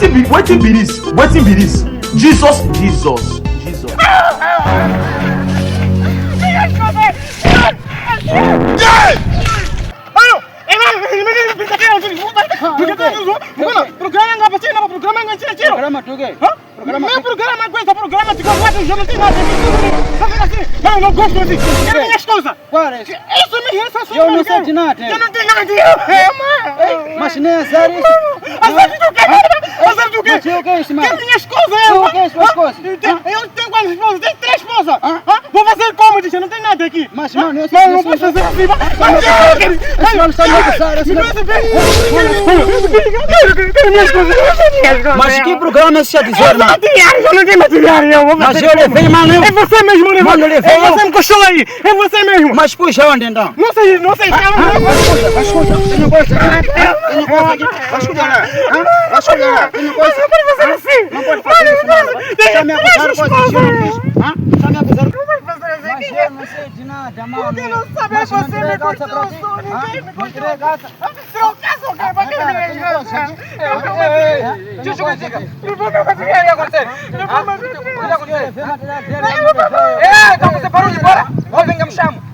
Wetin be this? Jesus. Não, não gosto assim. Quero minhas coisas. Isso me irrita. Eu não sei de nada. Eu não tenho nada de Mas nem azar isso. Azar do quê? Azar do quê? Mas o que é isso, mano? Quero minhas coisas. O que é as suas coisas? Eu tenho quantas esposas? Tenho 3 esposas. Vou fazer como, diz? Eu não tenho nada aqui. Mas, mano, eu sei. Não posso fazer assim. Esse mano está muito sério. Quero minhas coisas. Mas que programa é esse a dizer, mano? Eu não tenho material. Mas eu levei, mano. É você mesmo, né? Mano, levei. É você me coxou aí. É você mesmo. Mas puxa onde então? Não sei. Vai escutar. Eu não gosto. Vai escutar. Eu não gosto. Não pode fazer assim. Não pode fazer isso, mano. Está me acusando por isso. Está me acusando. Não pode fazer assim. Mas eu não sei de nada, mano. Porque não sabe, é você me cortou. Ninguém me cortou. Trocaço, o quê? Pra que me deixa? Deixa eu dizer. Não vou me fazer. O que aconteceu? Não vou me fazer. O que aconteceu? Então você parou de ir embora? Ou vem que me chamo?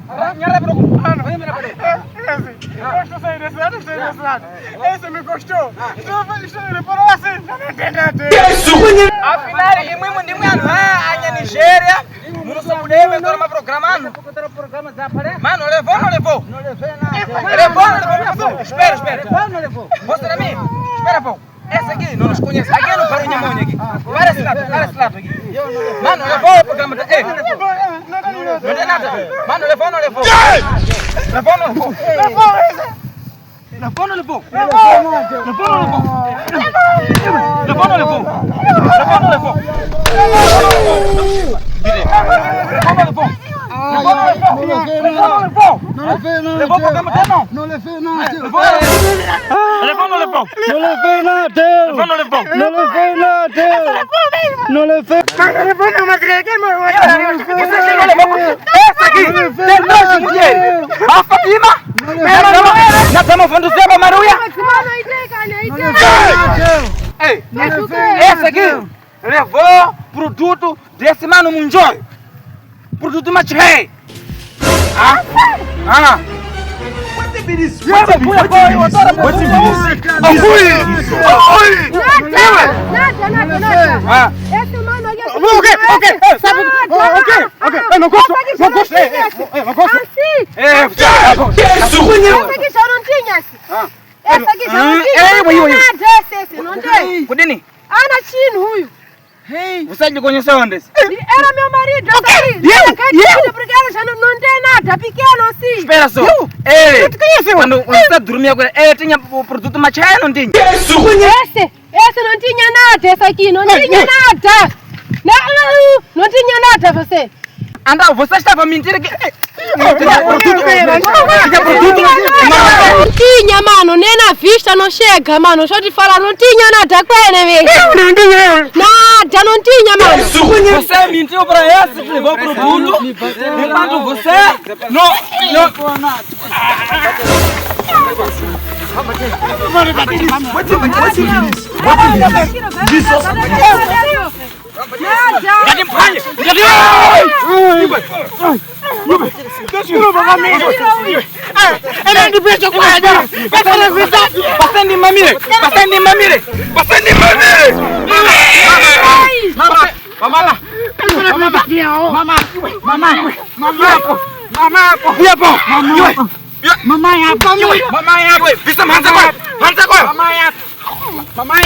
Gosto sair desse lado, sair desse lado. Esse me gostou. Ele parou assim. Não tem nada. Afinal, e mesmo de manhã, a Nigéria, não se puder ver uma programa. Mano, levou. Não levei nada. Levou. Espera. Mostra a mim. Espera, pô. Essa aqui não nos conhece. Aqui é no Parinhamone aqui. Para esse lado aqui. Mano, levou o programa. Ei. Não tem nada. Mano, levou ou não levou? Levou ou não levou? Levou ou não levou? Esse aqui levou produto desse mano Munjoi. Produto machei. Wetin be this? Esse mano aí é Eu não gosto. Essa aqui já não tinha. Essa aqui já não tinha. Não tem. Kudini? Ana Chino, huyu. Você me conheceu onde? Era meu marido. Porque ela já não tem nada. Pequeno assim. Espera só. Quando você dormia com ele, tinha o produto machei ou não tinha? Esse não tinha nada. Esse aqui não tinha nada. Não tinha nada você. Anda, você estava mentindo que... Não tinha, mano, nem na vista não chega, mano. Deixa eu te falar, não tinha nada com ele mesmo. Nada, não tinha, mano. Você mentiu para esse que levou o produto, enquanto você não... Mamãe,